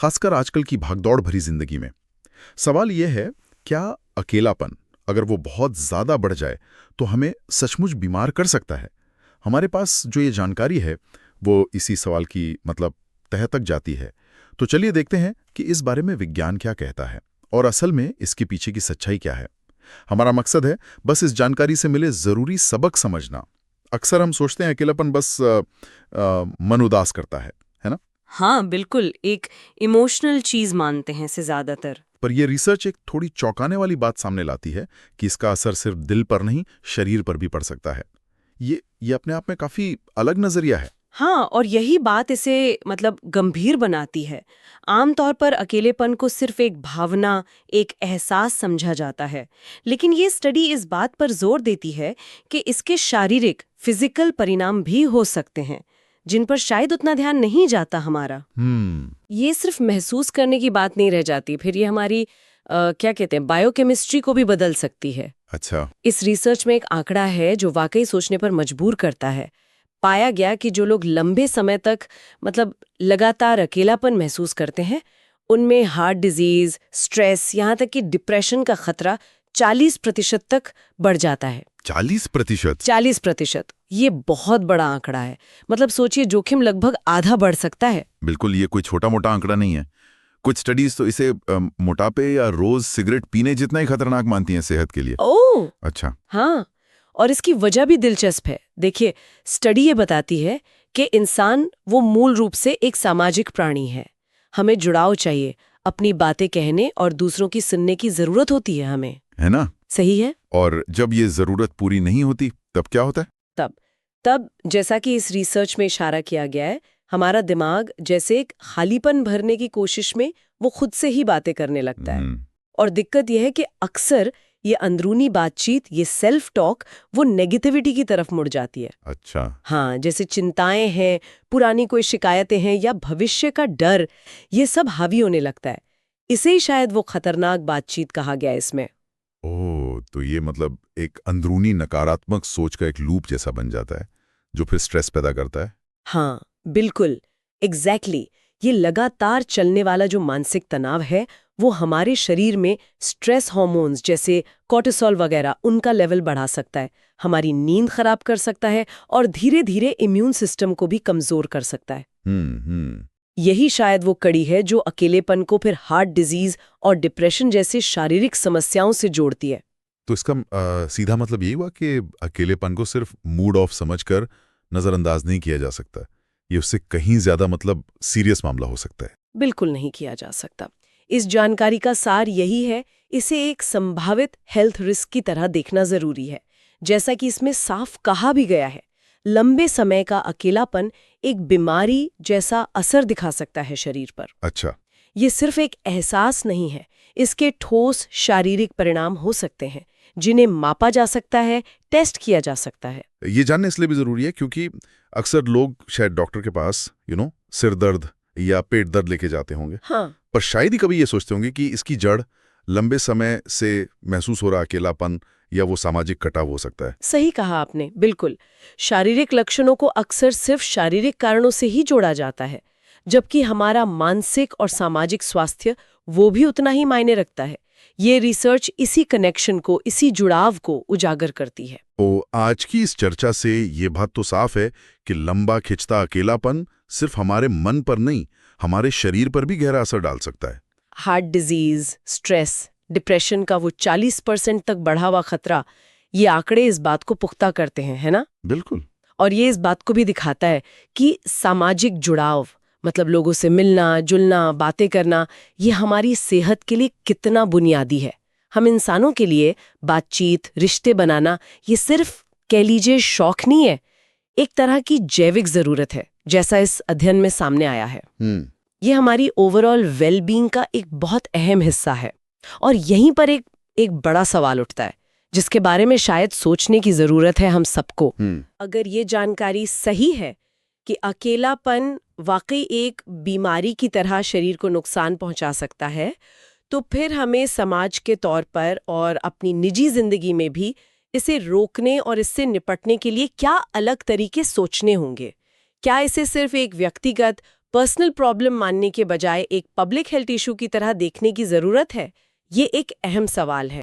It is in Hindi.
खासकर आजकल की भागदौड़ भरी जिंदगी में। सवाल यह है, क्या अकेलापन अगर वो बहुत ज्यादा बढ़ जाए तो हमें सचमुच बीमार कर सकता है? हमारे पास जो ये जानकारी है वो इसी सवाल की तह तक जाती है। तो चलिए देखते हैं कि इस बारे में विज्ञान क्या कहता है और असल में इसके पीछे की सच्चाई क्या है। हमारा मकसद है बस इस जानकारी से मिले जरूरी सबक समझना। अक्सर हम सोचते हैं अकेलापन बस मन उदास करता है ना? हाँ बिल्कुल, एक इमोशनल चीज मानते हैं इसे ज्यादातर। पर यह रिसर्च एक थोड़ी चौंकाने वाली बात सामने लाती है कि इसका असर सिर्फ दिल पर नहीं, शरीर पर भी पड़ सकता है। ये अपने आप में काफी अलग नजरिया है। हाँ, और यही बात इसे गंभीर बनाती है। आमतौर पर अकेलेपन को सिर्फ एक भावना, एक एहसास समझा जाता है, लेकिन ये स्टडी इस बात पर जोर देती है कि इसके शारीरिक, फिजिकल परिणाम भी हो सकते हैं, जिन पर शायद उतना ध्यान नहीं जाता हमारा। ये सिर्फ महसूस करने की बात नहीं रह जाती, फिर ये हमारी क्या कहते हैं, बायोकेमिस्ट्री को भी बदल सकती है। अच्छा। इस रिसर्च में एक आंकड़ा है जो वाकई सोचने पर मजबूर करता है। पाया गया कि जो लोग लंबे समय तक लगातार अकेलापन महसूस करते हैं, उनमें हार्ट डिजीज, स्ट्रेस, यहाँ तक कि डिप्रेशन का खतरा 40% तक बढ़ जाता है। 40%? 40%, ये बहुत बड़ा आंकड़ा है। सोचिए, जोखिम लगभग आधा बढ़ सकता है। बिल्कुल, ये कोई छोटा मोटा आंकड़ा नहीं है। कुछ स्टडीज तो इसे मोटापे या रोज सिगरेट पीने जितना ही खतरनाक मानती हैं सेहत के लिए। ओह अच्छा। हाँ, और इसकी वजह भी दिलचस्प है। देखिए, स्टडी ये बताती है कि इंसान वो मूल रूप से एक सामाजिक प्राणी है। हमें जुड़ाव चाहिए, अपनी बातें कहने और दूसरों की सुनने की जरूरत होती है हमें, है ना? सही है। और जब ये जरूरत पूरी नहीं होती तब क्या होता है? तब जैसा कि इस रिसर्च में इशारा किया गया है, हमारा दिमाग जैसे एक खालीपन भरने की कोशिश में वो खुद से ही बातें करने लगता है। और दिक्कत यह है कि अक्सर ये अंदरूनी बातचीत, ये सेल्फ टॉक, वो नेगेटिविटी की तरफ मुड़ जाती है। अच्छा। हाँ, जैसे चिंताएं हैं, पुरानी कोई शिकायतें हैं या भविष्य का डर, ये सब हावी होने लगता है। इसे ही शायद वो खतरनाक बातचीत कहा गया इसमें। ओह, तो ये एक अंदरूनी नकारात्मक सोच का एक लूप जैसा बन जाता है जो फिर स्ट्रेस पैदा करता है। हाँ बिल्कुल, एग्जैक्टली। ये लगातार चलने वाला जो मानसिक तनाव है, वो हमारे शरीर में स्ट्रेस हार्मोन्स जैसे कोर्टिसोल वगैरह, उनका लेवल बढ़ा सकता है, हमारी नींद खराब कर सकता है और धीरे धीरे इम्यून सिस्टम को भी कमजोर कर सकता है। यही शायद वो कड़ी है जो अकेलेपन को फिर हार्ट डिजीज और डिप्रेशन जैसे शारीरिक समस्याओं से जोड़ती है। तो इसका सीधा यही हुआ कि अकेलेपन को सिर्फ मूड ऑफ समझकर नजरअंदाज नहीं किया जा सकता, ये उससे कहीं ज्यादा सीरियस मामला हो सकता है। बिल्कुल नहीं किया जा सकता। इस जानकारी का सार यही है, इसे एक संभावित हेल्थ रिस्क की तरह देखना जरूरी है। जैसा कि इसमें साफ कहा भी गया है, लंबे समय का अकेलापन एक बीमारी जैसा असर दिखा सकता है शरीर पर। अच्छा। ये सिर्फ एक एहसास नहीं है, इसके ठोस शारीरिक परिणाम हो सकते हैं जिन्हें मापा जा सकता है, टेस्ट किया जा सकता है। ये जानना इसलिए भी जरूरी है क्योंकि अक्सर लोग शायद डॉक्टर के पास सिर दर्द या पेट दर्द लेके जाते होंगे। हाँ। पर शायद ही कभी ये सोचते होंगे कि इसकी जड़ लंबे समय से महसूस हो रहा अकेलापन या वो सामाजिक कटाव हो सकता है। सही कहा आपने, बिल्कुल। शारीरिक लक्षणों को अक्सर सिर्फ शारीरिक कारणों से ही जोड़ा जाता है, जबकि हमारा मानसिक और सामाजिक स्वास्थ्य वो भी उतना ही मायने रखता है। ये रिसर्च इसी कनेक्शन को, इसी जुड़ाव को उजागर करती है। तो आज की इस चर्चा से ये बात तो साफ है कि लंबा खिंचता अकेलापन सिर्फ हमारे मन पर नहीं, हमारे शरीर पर भी गहरा असर डाल सकता है। हार्ट डिजीज, स्ट्रेस, डिप्रेशन का वो 40% तक बढ़ा हुआ खतरा, ये आंकड़े इस बात को पुख्ता करते हैं, है ना? बिल्कुल। और ये इस बात को भी दिखाता है कि सामाजिक जुड़ाव, लोगों से मिलना जुलना, बातें करना, ये हमारी सेहत के लिए कितना बुनियादी है। हम इंसानों के लिए बातचीत, रिश्ते बनाना, ये सिर्फ कह लीजिए शौक नहीं है, एक तरह की जैविक जरूरत है, जैसा इस अध्ययन में सामने आया है। ये हमारी ओवरऑल वेलबींग का एक बहुत अहम हिस्सा है। और यहीं पर एक बड़ा सवाल उठता है जिसके बारे में शायद सोचने की जरूरत है हम सबको। अगर ये जानकारी सही है कि अकेलापन वाकई एक बीमारी की तरह शरीर को नुकसान पहुंचा सकता है, तो फिर हमें समाज के तौर पर और अपनी निजी जिंदगी में भी इसे रोकने और इससे निपटने के लिए क्या अलग तरीके सोचने होंगे। क्या इसे सिर्फ एक व्यक्तिगत पर्सनल प्रॉब्लम मानने के बजाय एक पब्लिक हेल्थ इशू की तरह देखने की जरूरत है? ये एक अहम सवाल है।